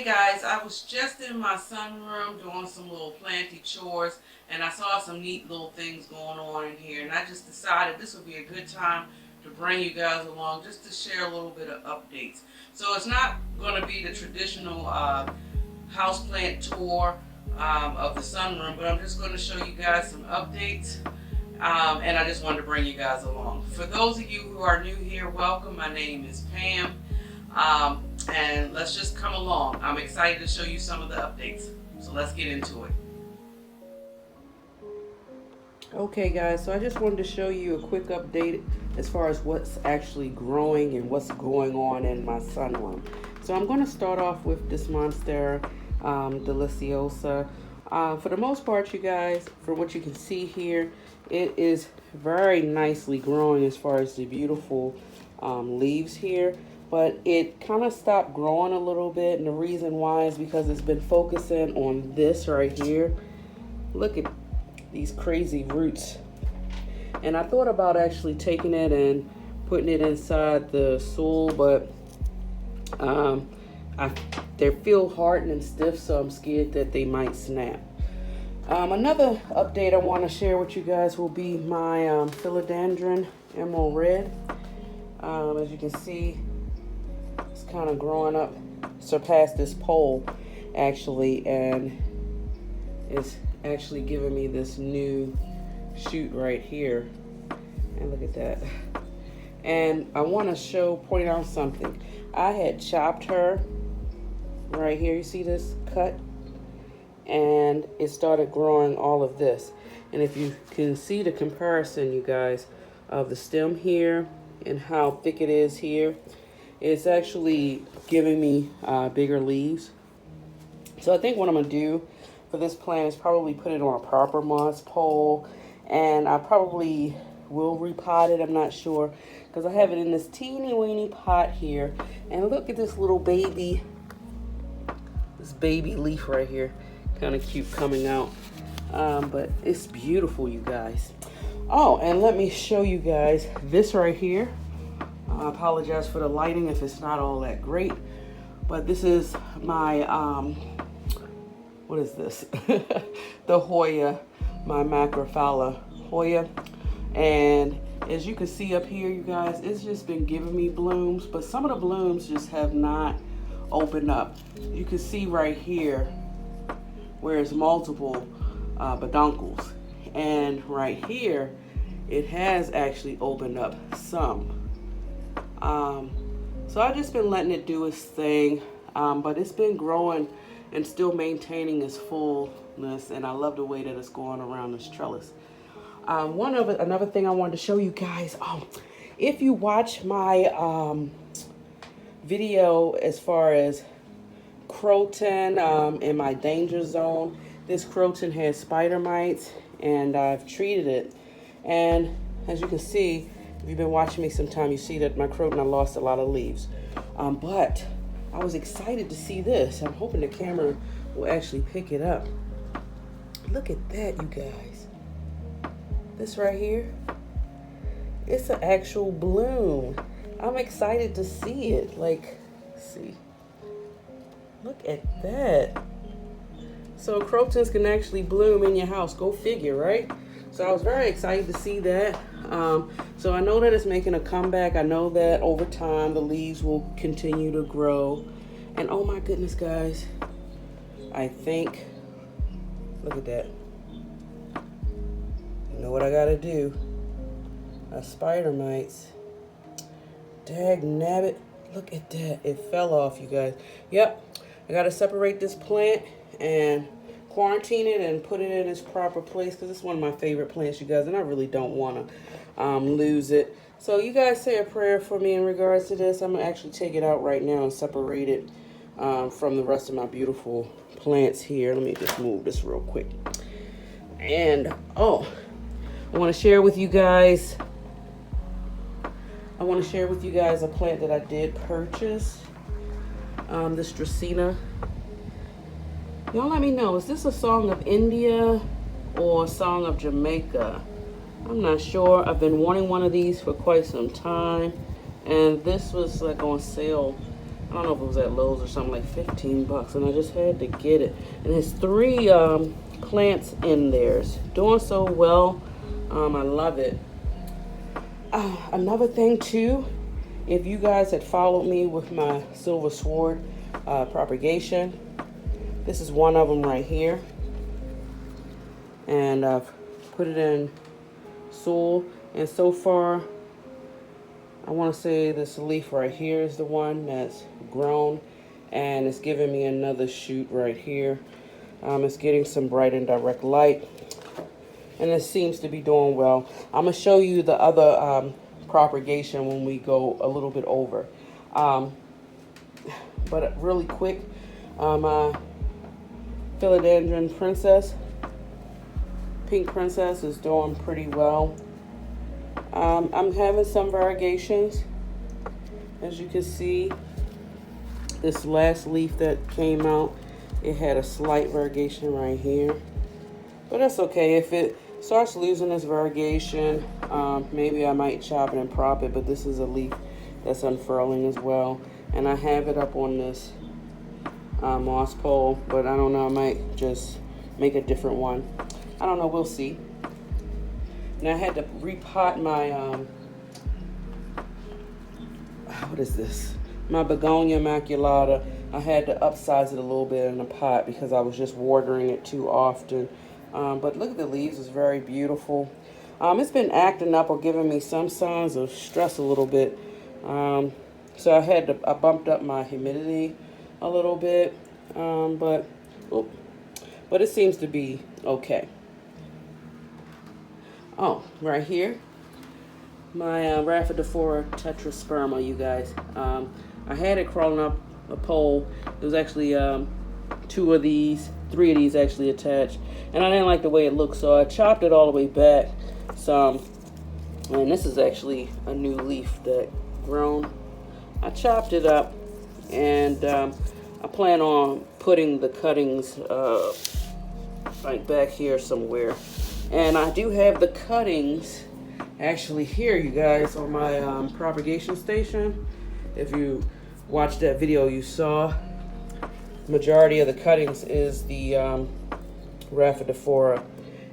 Hey guys, I was just in my sunroom doing some little planty chores and I saw some neat little things going on in here, and I just decided this would be a good time to bring you guys along just to share a little bit of updates. So it's not going to be the traditional houseplant tour of the sunroom, but I'm just going to show you guys some updates, and I just wanted to bring you guys along. For those of you who are new here, welcome. My name is Pam. And let's just come along. I'm excited to show you some of the updates. So let's get into it. Okay guys, so I just wanted to show you a quick update as far as what's actually growing and what's going on in my sunroom. So I'm going to start off with this Monstera Deliciosa. For the most part, you guys, from what you can see here, it is very nicely growing as far as the beautiful leaves here. But it kind of stopped growing a little bit, and the reason why is because it's been focusing on this right here. Look at these crazy roots. And I thought about actually taking it and putting it inside the soil, but they feel hardened and stiff, so I'm scared that they might snap. Another update I want to share with you guys will be my Philodendron Emerald Red. As you can see, it's kind of growing up, surpassed this pole actually, and it's actually giving me this new shoot right here. And look at that. And I want to point out something. I had chopped her right here. You see this cut? And it started growing all of this. And if you can see the comparison, you guys, of the stem here and how thick it is here, it's actually giving me bigger leaves. So I think what I'm going to do for this plant is probably put it on a proper moss pole, and I probably will repot it. I'm not sure, because I have it in this teeny weeny pot here. And look at this little baby, this baby leaf right here. Kind of cute coming out, but it's beautiful, you guys. Oh, and let me show you guys this right here. I apologize for the lighting if it's not all that great, but this is my, what is this? The Hoya, my Macrophylla Hoya. And as you can see up here, you guys, it's just been giving me blooms, but some of the blooms just have not opened up. You can see right here where it's multiple peduncles. And right here, it has actually opened up some. So I've just been letting it do its thing, but it's been growing and still maintaining its fullness, and I love the way that it's going around this trellis. Another thing I wanted to show you guys, if you watch my video as far as Croton in my danger zone, this Croton has spider mites, and I've treated it, and as you can see, if you've been watching me sometime, you see that my Croton, I lost a lot of leaves. But I was excited to see this. I'm hoping the camera will actually pick it up. Look at that, you guys. This right here, it's an actual bloom. I'm excited to see it. Like, see. Look at that. So Crotons can actually bloom in your house. Go figure, right? So I was very excited to see that. So I know that it's making a comeback. I know that over time the leaves will continue to grow. And oh my goodness, guys, I think, look at that. You know what I gotta do? Spider mites. Dag nabbit. Look at that. It fell off, you guys. Yep. I gotta separate this plant and quarantine it and put it in its proper place, because it's one of my favorite plants, you guys, and I really don't want to lose it. So you guys say a prayer for me in regards to this. I'm gonna actually take it out right now and separate it from the rest of my beautiful plants here. Let me just move this real quick. And I want to share with you guys a plant that I did purchase, this Dracaena. Y'all let me know, is this a song of India or a song of Jamaica? I'm not sure. I've been wanting one of these for quite some time, and this was like on sale I don't know if it was at Lowe's or something, like 15 bucks, and I just had to get it. And there's 3 plants in there. It's doing so well. I love it. Another thing too, if you guys had followed me with my silver sword propagation, this is one of them right here. And I've put it in soil, and so far I want to say this leaf right here is the one that's grown, and it's giving me another shoot right here. It's getting some bright and direct light, and it seems to be doing well. I'm going to show you the other propagation when we go a little bit over. But really quick, my Philodendron Princess, Pink Princess, is doing pretty well. I'm having some variegations. As you can see, this last leaf that came out, it had a slight variegation right here. But that's okay. If it starts losing its variegation, maybe I might chop it and prop it, but this is a leaf that's unfurling as well. And I have it up on this moss pole, but I don't know, I might just make a different one. I don't know, we'll see. Now I had to repot my, what is this? My Begonia maculata. I had to upsize it a little bit in the pot because I was just watering it too often. But look at the leaves, it's very beautiful. It's been acting up or giving me some signs of stress a little bit. So I bumped up my humidity a little bit, but it seems to be okay. Oh, right here, my Rhaphidophora Tetrasperma, you guys. I had it crawling up a pole. It was actually 3 of these actually attached, and I didn't like the way it looked, so I chopped it all the way back some. And this is actually a new leaf that grown. I chopped it up, and I plan on putting the cuttings like back here somewhere. And I do have the cuttings actually here, you guys, on my propagation station. If you watched that video, you saw majority of the cuttings is the Rhaphidophora.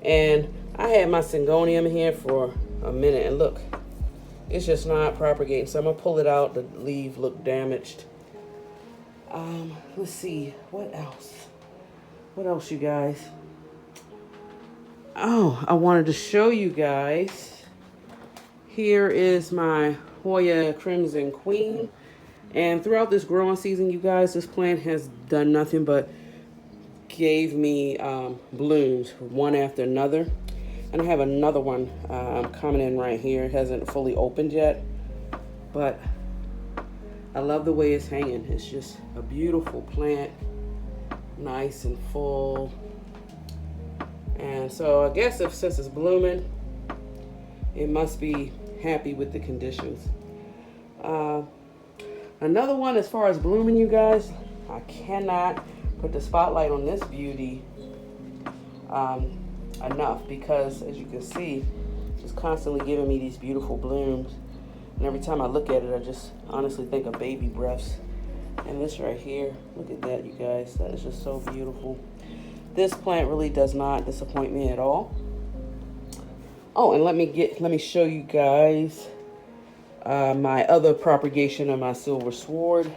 And I had my Syngonium here for a minute, and look, it's just not propagating. So I'm gonna pull it out. The leaves look damaged. Let's see, what else? What else, you guys? Oh, I wanted to show you guys. Here is my Hoya Crimson Queen. And throughout this growing season, you guys, this plant has done nothing but gave me blooms one after another. And I have another one coming in right here. It hasn't fully opened yet, but I love the way it's hanging. It's just a beautiful plant, nice and full. And so I guess since it's blooming, it must be happy with the conditions. Another one, as far as blooming, you guys, I cannot put the spotlight on this beauty enough, because as you can see, it's constantly giving me these beautiful blooms. And every time I look at it, I just honestly think of baby breaths. And this right here, look at that, you guys. That is just so beautiful. This plant really does not disappoint me at all. Oh, and let me show you guys my other propagation of my silver sword.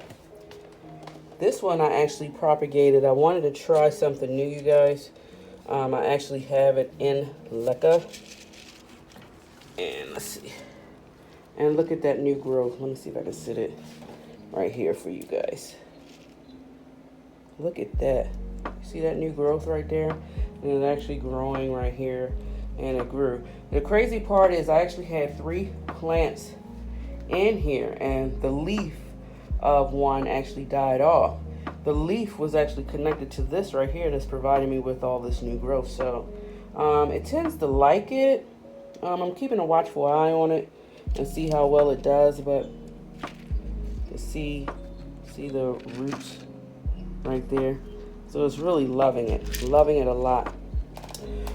This one I actually propagated. I wanted to try something new, you guys. I actually have it in leca. And let's see. And look at that new growth. Let me see if I can sit it right here for you guys. Look at that. See that new growth right there? And it's actually growing right here, and it grew. The crazy part is I actually had 3 plants in here, and the leaf of one actually died off. The leaf was actually connected to this right here that's providing me with all this new growth. So it tends to like it. I'm keeping a watchful eye on it and see how well it does, but you see the roots right there. So it's really loving it a lot.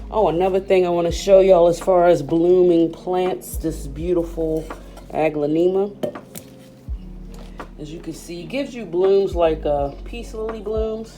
Oh, another thing I want to show y'all as far as blooming plants, this beautiful aglaonema. As you can see, it gives you blooms like peace lily blooms.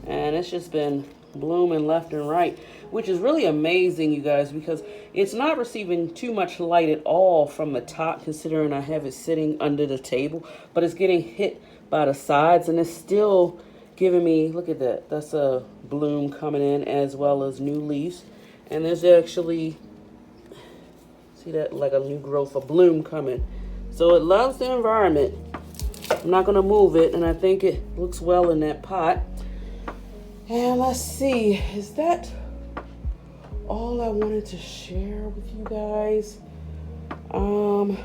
And it's just been blooming left and right, which is really amazing, you guys, because it's not receiving too much light at all from the top, considering I have it sitting under the table, but it's getting hit by the sides, and it's still giving me, look at that, that's a bloom coming in, as well as new leaves. And there's actually, see that, like a new growth of bloom coming. So it loves the environment. I'm not going to move it, and I think it looks well in that pot. And let's see, is that all I wanted to share with you guys? Oh,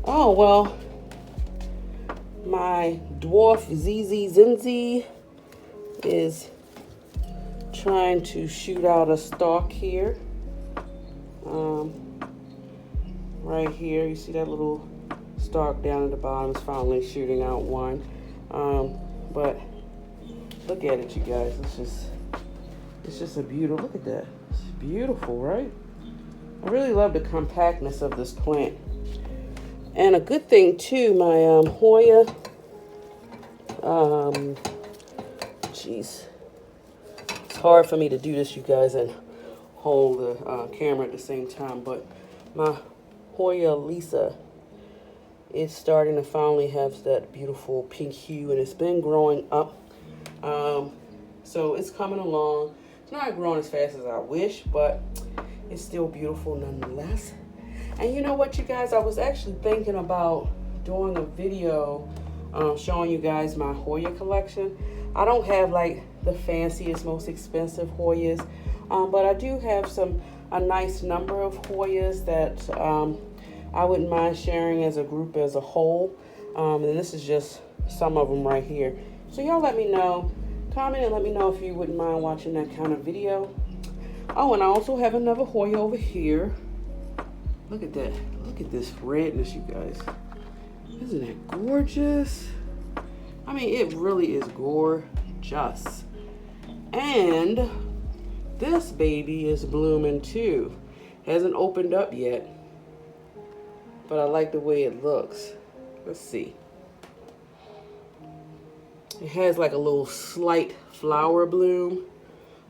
well, my dwarf ZZ Zinzi is trying to shoot out a stalk here. Right here, you see that little stalk down at the bottom is finally shooting out one. But look at it, you guys. It's just a beautiful, look at that. It's beautiful, right? I really love the compactness of this plant. And a good thing too, my Hoya, geez, it's hard for me to do this, you guys, and hold the camera at the same time, but my Hoya Lisa is starting to finally have that beautiful pink hue, and it's been growing up. So it's coming along. It's not growing as fast as I wish, but it's still beautiful nonetheless. And you know what, you guys, I was actually thinking about doing a video showing you guys my Hoya collection. I don't have like the fanciest, most expensive Hoyas, but I do have a nice number of Hoyas that I wouldn't mind sharing as a group as a whole. And this is just some of them right here. So y'all let me know, comment and let me know if you wouldn't mind watching that kind of video. Oh, and I also have another Hoya over here. Look at that. Look at this redness, you guys. Isn't it gorgeous? I mean, it really is gorgeous. And this baby is blooming too. Hasn't opened up yet, but I like the way it looks. Let's see. It has like a little slight flower bloom,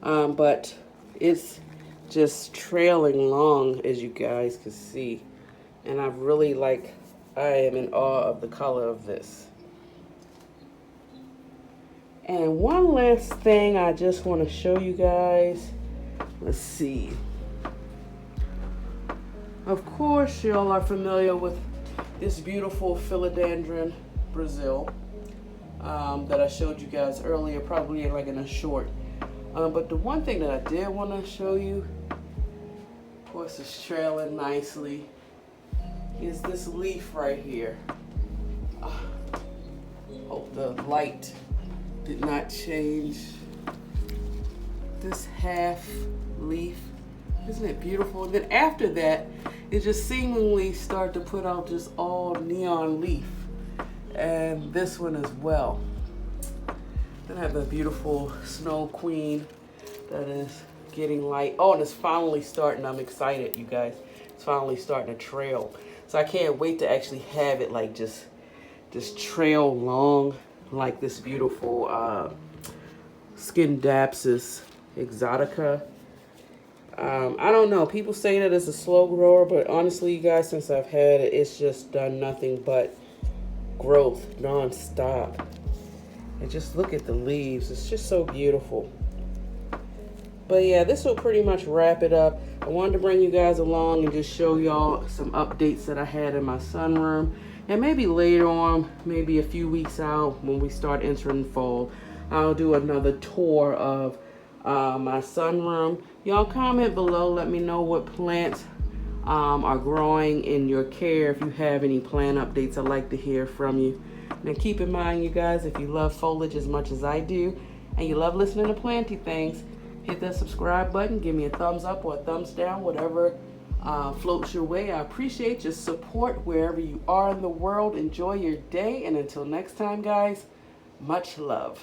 but it's just trailing long, as you guys can see. And I really like, I am in awe of the color of this. And one last thing I just want to show you guys. Let's see. Of course, y'all are familiar with this beautiful Philodendron Brazil that I showed you guys earlier, probably like in a short. But the one thing that I did want to show you, of course it's trailing nicely, is this leaf right here. Hope the light did not change. This half leaf, isn't it beautiful? And then after that, it just seemingly started to put out just all neon leaf. And this one as well. Then I have the beautiful Snow Queen that is getting light. Oh, and it's finally starting. I'm excited, you guys. It's finally starting to trail. So I can't wait to actually have it like just trail long like this beautiful Scindapsus exotica. I don't know. People say that it's a slow grower, but honestly, you guys, since I've had it, it's just done nothing but growth non-stop. And just look at the leaves. It's just so beautiful. But yeah, this will pretty much wrap it up. I wanted to bring you guys along and just show y'all some updates that I had in my sunroom. And maybe later on, maybe a few weeks out when we start entering fall, I'll do another tour of my sunroom. Y'all comment below. Let me know what plants are growing in your care. If you have any plant updates, I'd like to hear from you. Now keep in mind, you guys, if you love foliage as much as I do, and you love listening to planty things, hit that subscribe button, give me a thumbs up or a thumbs down, whatever floats your way. I appreciate your support wherever you are in the world. Enjoy your day, and until next time, guys, much love.